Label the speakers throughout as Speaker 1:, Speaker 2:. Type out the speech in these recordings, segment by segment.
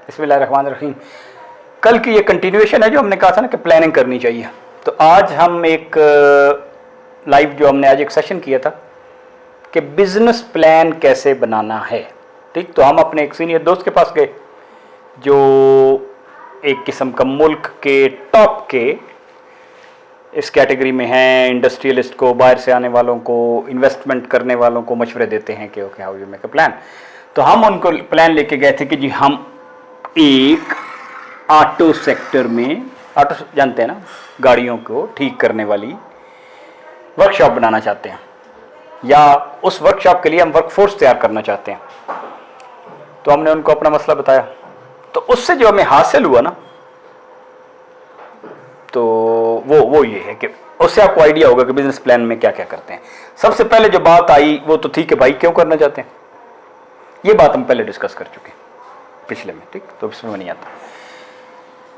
Speaker 1: बिस्मिल्लाहिर्रहमानिर्रहीम। कल की ये कंटिन्यूएशन है जो हमने कहा था ना कि प्लानिंग करनी चाहिए। तो आज हम एक लाइव जो हमने आज एक सेशन किया था कि बिजनेस प्लान कैसे बनाना है। ठीक, तो हम अपने एक सीनियर दोस्त के पास गए जो एक किस्म का मुल्क के टॉप के इस कैटेगरी में हैं, इंडस्ट्रियलिस्ट को, बाहर से आने वालों को, इन्वेस्टमेंट करने वालों को मशवरे देते हैं कि okay how you make a plan. तो हम उनको प्लान लेके गए थे कि जी हम एक ऑटो सेक्टर में, ऑटो जानते हैं ना, गाड़ियों को ठीक करने वाली वर्कशॉप बनाना चाहते हैं, या उस वर्कशॉप के लिए हम वर्कफोर्स तैयार करना चाहते हैं। तो हमने उनको अपना मसला बताया। तो उससे जो हमें हासिल हुआ ना, तो वो ये है कि उससे आपको आइडिया होगा कि बिजनेस प्लान में क्या क्या करते हैं। सबसे पहले जो बात आई वो तो थी कि भाई क्यों करना चाहते हैं। ये बात हम पहले डिस्कस कर चुके हैं पिछले में, ठीक, तो इसमें नहीं आता।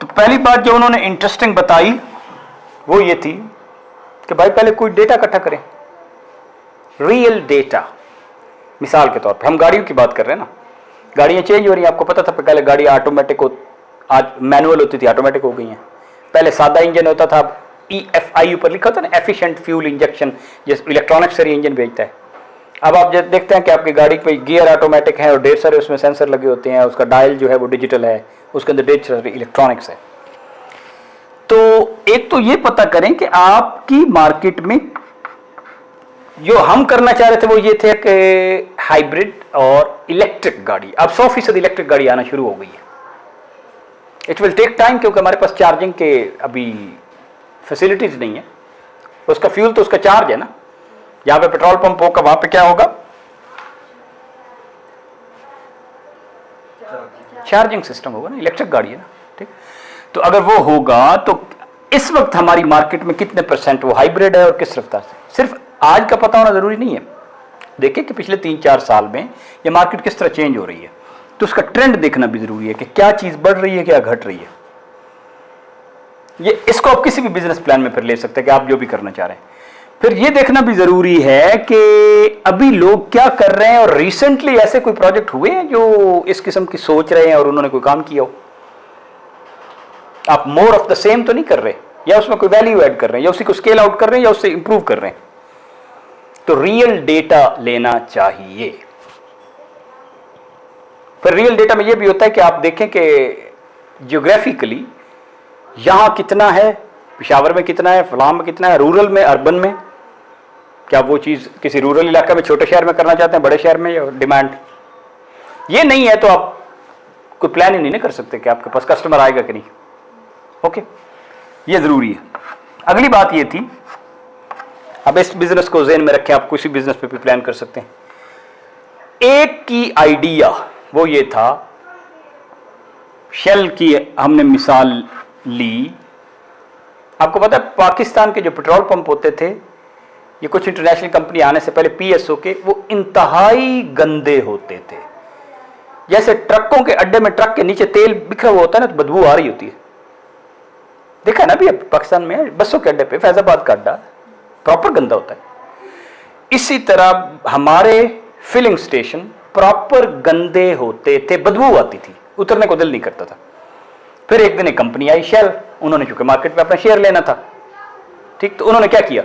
Speaker 1: तो पहली बात जो उन्होंने इंटरेस्टिंग बताई वो ये थी कि भाई पहले कोई डेटा इकट्ठा करें, रियल डेटा। मिसाल के तौर पे हम गाड़ियों की बात कर रहे हैं ना, गाड़ियां चेंज हो रही हैं। आपको पता था पहले गाड़ी ऑटोमेटिक हो, आज मैनुअल होती थी, ऑटोमेटिक हो गई हैं। पहले सादा इंजन होता था, EFI ऊपर लिखा था ना, एफिशिएंट फ्यूल इंजेक्शन, जैसे इलेक्ट्रॉनिक से इंजन भेजता है। अब आप जब देखते हैं कि आपकी गाड़ी पे गियर ऑटोमेटिक है और ढेर सारे उसमें सेंसर लगे होते हैं, उसका डायल जो है वो डिजिटल है, उसके अंदर ढेर सारे इलेक्ट्रॉनिक्स है। तो एक तो ये पता करें कि आपकी मार्केट में जो हम करना चाह रहे थे वो ये थे कि हाइब्रिड और इलेक्ट्रिक गाड़ी। अब 100% इलेक्ट्रिक गाड़ी आना शुरू हो गई है। इट विल टेक टाइम, क्योंकि हमारे पास चार्जिंग के अभी फैसिलिटीज नहीं है। उसका फ्यूल तो उसका चार्ज है ना, जहां पे पेट्रोल पंप होगा वहां पे क्या होगा, चार्जिंग सिस्टम होगा ना, इलेक्ट्रिक गाड़ी है ना, ठीक। तो अगर वो होगा तो इस वक्त हमारी मार्केट में कितने परसेंट वो हाइब्रिड है और किस रफ्तार से, सिर्फ आज का पता होना जरूरी नहीं है। देखिए कि पिछले 3-4 साल में ये मार्केट किस तरह चेंज हो रही है, तो उसका ट्रेंड देखना भी जरूरी है कि क्या चीज बढ़ रही है, क्या घट रही है। ये इसको आप किसी भी बिजनेस प्लान में फिर ले सकते हैं कि आप जो भी करना चाह रहे हैं। फिर ये देखना भी जरूरी है कि अभी लोग क्या कर रहे हैं और रिसेंटली ऐसे कोई प्रोजेक्ट हुए हैं जो इस किस्म की सोच रहे हैं और उन्होंने कोई काम किया हो। आप मोर ऑफ द सेम तो नहीं कर रहे, या उसमें कोई वैल्यू ऐड कर रहे हैं, या उसी को स्केल आउट कर रहे हैं, या उससे इंप्रूव कर रहे हैं। तो रियल डेटा लेना चाहिए। फिर रियल डेटा में यह भी होता है कि आप देखें कि जियोग्राफिकली यहां कितना है, पेशावर में कितना है, फलाम में कितना है, रूरल में, अर्बन में, क्या वो चीज किसी रूरल इलाके में, छोटे शहर में करना चाहते हैं, बड़े शहर में, या डिमांड ये नहीं है तो आप कोई प्लान ही नहीं कर सकते कि आपके पास कस्टमर आएगा कि नहीं। ओके, ये जरूरी है। अगली बात ये थी, अब इस बिजनेस को ज़हन में रखें, आप किसी बिजनेस पे भी प्लान कर सकते हैं। एक की आइडिया वो ये था, शेल की हमने मिसाल ली। आपको पता है पाकिस्तान के जो पेट्रोल पंप होते थे, ये कुछ इंटरनेशनल कंपनी आने से पहले PSO के, वो इंतहाई गंदे होते थे। जैसे ट्रकों के अड्डे में ट्रक के नीचे तेल बिखरा हुआ होता है ना, तो बदबू आ रही होती है। देखा ना, अभी पाकिस्तान में बसों के अड्डे पे, फैजाबाद का अड्डा प्रॉपर गंदा होता है। इसी तरह हमारे फिलिंग स्टेशन प्रॉपर गंदे होते थे, बदबू आती थी, उतरने को दिल नहीं करता था। फिर एक दिन एक कंपनी आई, शेल, उन्होंने चूंकि मार्केट में अपना शेयर लेना था, ठीक, तो उन्होंने क्या किया,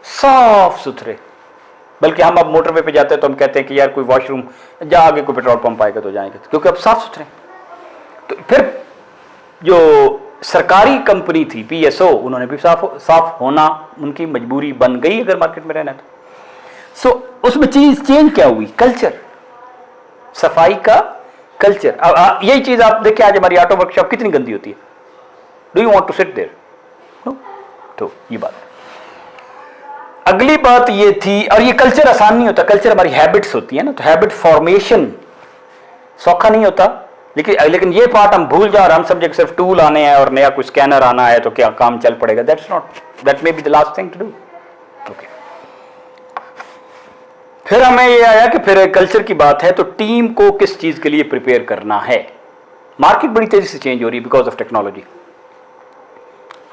Speaker 1: साफ सुथरे, बल्कि हम अब मोटरवे पे जाते हैं तो हम कहते हैं कि यार कोई वॉशरूम, जहां आगे कोई पेट्रोल पंप आएगा तो जाएंगे, क्योंकि अब साफ सुथरे। तो फिर जो सरकारी कंपनी थी PSO, उन्होंने भी साफ होना उनकी मजबूरी बन गई अगर मार्केट में रहना तो। सो उसमें चीज चेंज क्या हुई, कल्चर, सफाई का कल्चर। अब यही चीज आप देखिए, आज हमारी ऑटो वर्कशॉप कितनी गंदी होती है। Do you want to sit there? No. तो ये बात। अगली बात ये थी, और ये कल्चर आसान नहीं होता, कल्चर हमारी हैबिट्स होती है ना, तो हैबिट फॉर्मेशन सौखा नहीं होता। लेकिन ये पार्ट हम भूल जाओ और हम समझे सिर्फ टूल आने हैं और नया कोई स्कैनर आना है तो क्या काम चल पड़ेगा। That's not, that may be the last thing to do. Okay, फिर हमें ये आया कि फिर कल्चर की बात है तो टीम को किस चीज के लिए प्रिपेयर करना है। मार्केट बड़ी तेजी से चेंज हो रही है बिकॉज ऑफ टेक्नोलॉजी।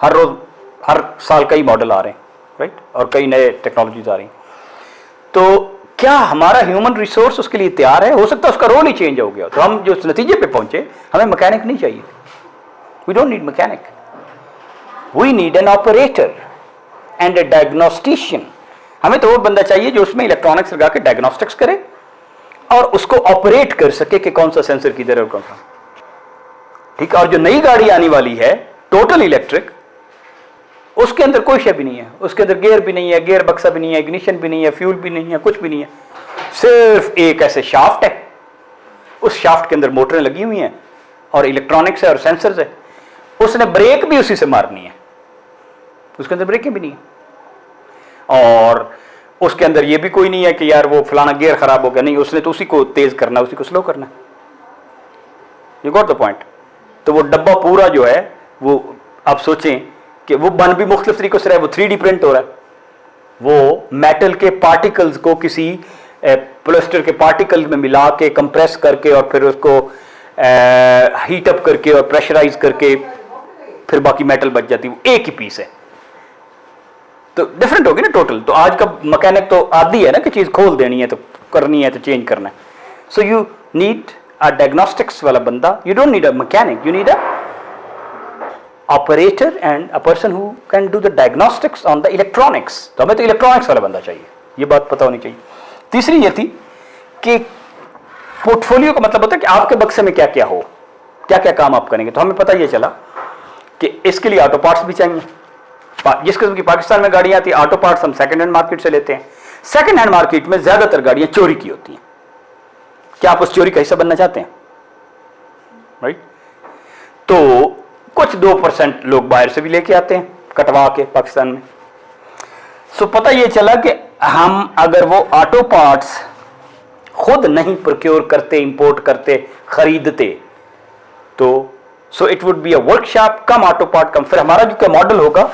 Speaker 1: हर रोज, हर साल कई मॉडल आ रहे हैं, राइट, और कई नए टेक्नोलॉजीज आ रही हैं। तो क्या हमारा ह्यूमन रिसोर्स उसके लिए तैयार है? हो सकता है उसका रोल ही चेंज हो गया। तो हम जो नतीजे पे पहुंचे, हमें मैकेनिक नहीं चाहिए। We don't need mechanic, we need an operator and a diagnostician. हमें तो वो बंदा चाहिए जो उसमें इलेक्ट्रॉनिक्स लगा के डायग्नोस्टिक्स करे और उसको ऑपरेट कर सके कि कौन सा सेंसर किधर है और कौन सा। ठीक है। और जो नई गाड़ी आने वाली है टोटल इलेक्ट्रिक, उसके अंदर कोई शय भी नहीं है, उसके अंदर गियर भी नहीं है, गियर बक्सा भी नहीं है, इग्निशन भी नहीं है, फ्यूल भी नहीं है, कुछ भी नहीं है। सिर्फ एक ऐसे शाफ्ट है, उस शाफ्ट के अंदर मोटरें लगी हुई हैं और इलेक्ट्रॉनिक्स है और सेंसर्स है। उसने ब्रेक भी उसी से मारनी है, उसके अंदर ब्रेकें भी नहीं है। और उसके अंदर ये भी कोई नहीं है कि यार वो फलाना गियर खराब हो गया, नहीं, उसने तो उसी को तेज करना, उसी को स्लो करना। You got the point. तो वो डब्बा पूरा जो है वो, आप सोचें कि वो बन भी मुख्तलिफ तरीकों से रहा है, वो 3D प्रिंट हो रहा है। वो मेटल के पार्टिकल्स को किसी प्लास्टर के पार्टिकल में मिला के कंप्रेस करके और फिर उसको हीट अप करके और प्रेशराइज करके फिर बाकी मेटल बच जाती है। वो एक ही पीस है, तो डिफरेंट होगी ना टोटल। तो आज का मैकेनिक तो आदी है ना कि चीज खोल देनी है तो करनी है तो चेंज करना है। So you need a diagnostics वाला बंदा, you don't need a mechanic, you need a operator and a person who can do the diagnostics on the electronics। तो हमें तो इलेक्ट्रॉनिक्स वाला बंदा चाहिए, ये बात पता होनी चाहिए। तीसरी ये थी कि पोर्टफोलियो का मतलब होता है कि आपके बक्से में क्या क्या हो, क्या क्या काम आप करेंगे। तो हमें पता ये चला कि इसके लिए ऑटो पार्ट्स भी चाहिए। जिस किस्म की पाकिस्तान में गाड़ियां आती है, ऑटो पार्ट्स हम सेकंड हैंड मार्केट से लेते हैं। सेकंड हैंड मार्केट में ज्यादातर गाड़ियां चोरी की होती हैं। क्या आप उस चोरी का हिस्सा बनना चाहते हैं? राइट। तो कुछ 2% लोग बाहर से भी लेके आते हैं कटवा के पाकिस्तान में। सो पता ये चला कि हम अगर वो ऑटो पार्ट्स खुद नहीं प्रोक्योर करते, इंपोर्ट करते, खरीदते, तो so it would be a workshop, cum auto part cum. फिर हमारा जो क्या मॉडल होगा,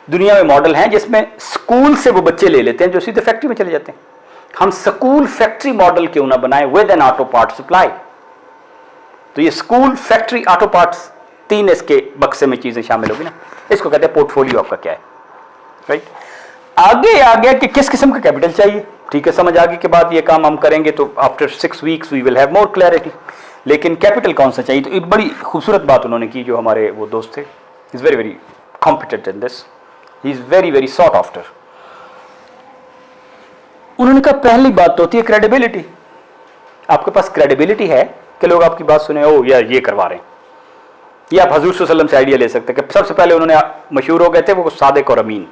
Speaker 1: दुनिया में मॉडल है जिसमें स्कूल से वो बच्चे ले लेते हैं जो सीधे फैक्ट्री में चले जाते हैं। हम स्कूल फैक्ट्री मॉडल क्यों ना बनाए with N auto part supply. तो ये स्कूल फैक्ट्री ऑटो पार्ट्स, 3 इसके बक्से में चीजें शामिल होगी ना। इसको कहते हैं पोर्टफोलियो आपका क्या है। राइट। आगे आ गया कि किस किस्म का कैपिटल चाहिए। ठीक है, समझ आ गई के बाद ये काम हम करेंगे तो after 6 weeks we will have more clarity. लेकिन कैपिटल कौन सा चाहिए, तो एक बड़ी खूबसूरत बात उन्होंने की जो हमारे वो दोस्त थे। Is very very competent in this, he is very very sought after. उन्होंने कहा पहली बात तो होती है क्रेडिबिलिटी। आपके पास क्रेडिबिलिटी है कि लोग आपकी बात सुने, ओ यार ये करवा रहे हैं। ये आप हजूर सल्लल्लाहु अलैहि वसल्लम से आइडिया ले सकते हैं कि सबसे पहले उन्होंने मशहूर हो गए थे वो सादिक और अमीन।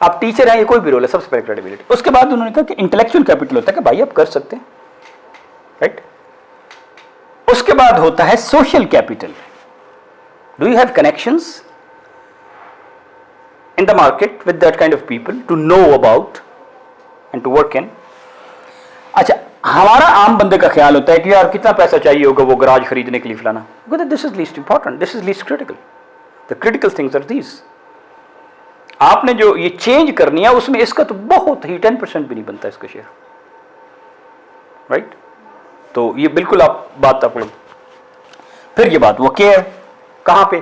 Speaker 1: आप टीचर हैं, ये कोई भी रोल है, सबसे पहले क्रेडिबिलिटी। उसके बाद उन्होंने कहा कि इंटेलेक्चुअल कैपिटल होता है कि भाई आप कर सकते हैं। राइट। उसके बाद होता है social capital. Do you have connections in the market with that kind of people to know about and to work in. अच्छा, हमारा आम बंदे का ख्याल होता है कि यार कितना पैसा चाहिए होगा वो गराज खरीदने के लिए फलाना। This is least important, this is least critical. The critical things are these. आपने जो ये चेंज करनी है उसमें इसका तो बहुत ही 10% भी नहीं बनता इसका शेयर। राइट। तो ये बिल्कुल आप बात आप लोग। फिर ये बात वो केयर, कहां पे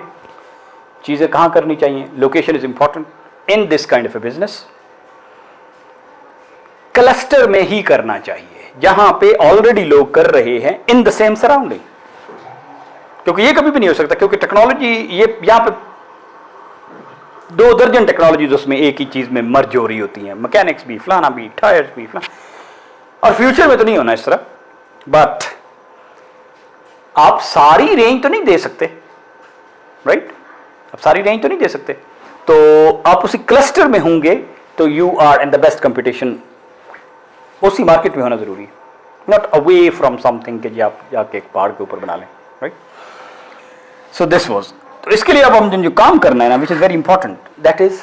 Speaker 1: चीजें कहां करनी चाहिए। Location is important in this kind of A business. Cluster में ही करना चाहिए जहां पे ऑलरेडी लोग कर रहे हैं इन द सेम सराउंडिंग। क्योंकि ये कभी भी नहीं हो सकता, क्योंकि टेक्नोलॉजी ये यहां पे 2 दर्जन टेक्नोलॉजीज उसमें एक ही चीज में मर्ज हो रही होती हैं, मैकेनिक्स भी, फलाना भी, टायर्स भी, फलाना। और फ्यूचर में तो नहीं होना इस तरह। बट आप सारी रेंज तो नहीं दे सकते। राइट। आप सारी रेंज तो नहीं दे सकते, तो आप उसी क्लस्टर में होंगे तो you are in the best competition. उसी मार्केट में होना जरूरी है, नॉट अवे फ्रॉम समथिंग कि आप जाके एक पहाड़ के ऊपर बना लें। राइट। सो दिस वाज, तो इसके लिए अब हम जो काम करना है ना, which is very important, that is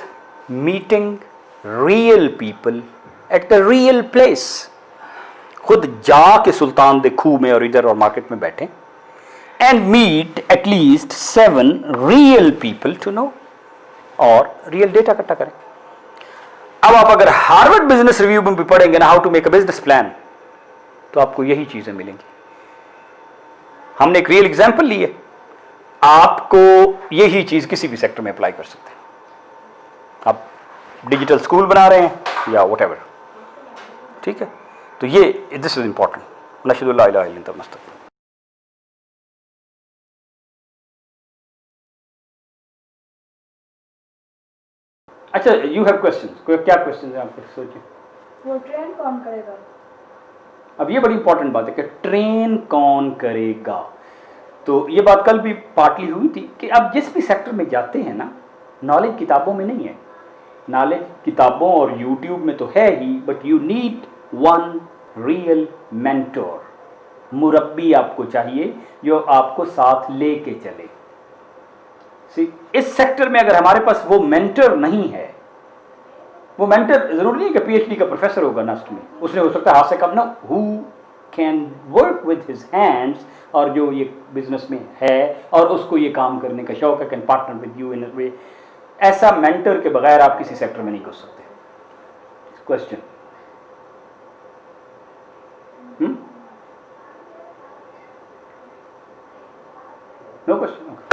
Speaker 1: meeting real people at the real place. खुद जाके सुल्तान दे खूह में और इधर और मार्केट में बैठे and meet at least 7 real people to know, और रियल डेटा इकट्ठा करें। अब आप अगर हार्वर्ड बिजनेस रिव्यू में भी पढ़ेंगे ना, how to make a business plan, तो आपको यही चीजें मिलेंगी। हमने एक रियल एग्जांपल ली है, आपको यही चीज किसी भी सेक्टर में अप्लाई कर सकते हैं। आप डिजिटल स्कूल बना रहे हैं या व्हाटएवर, ठीक है, तो ये दिस इज इंपॉर्टेंट। नशहदु ला इलाहा इल्लल्लाह मुस्तफा। अच्छा, यू हैव क्वेश्चंस, क्या क्वेश्चन है आपके, सोचिए।
Speaker 2: वो ट्रेन कौन करेगा?
Speaker 1: अब ये बड़ी इंपॉर्टेंट बात है कि ट्रेन कौन करेगा। तो ये बात कल भी पार्टली हुई थी कि आप जिस भी सेक्टर में जाते हैं ना, नॉलेज किताबों में नहीं है। नॉलेज किताबों और यूट्यूब में तो है ही, but you need one real mentor. मुरब्बी आपको चाहिए जो आपको साथ लेके चले। सी, इस सेक्टर में अगर हमारे पास वो मेंटर नहीं है, वो मेंटर जरूरी नहीं है कि पीएचडी का प्रोफेसर होगा नस्ट में, उसने हो सकता है हाथ से कम ना, who can work with his hands, और जो ये बिजनेस में है और उसको ये काम करने का शौक है, can partner with you in a way. ऐसा मेंटर के बगैर आप किसी सेक्टर में नहीं घुस सकते। क्वेश्चन? No question?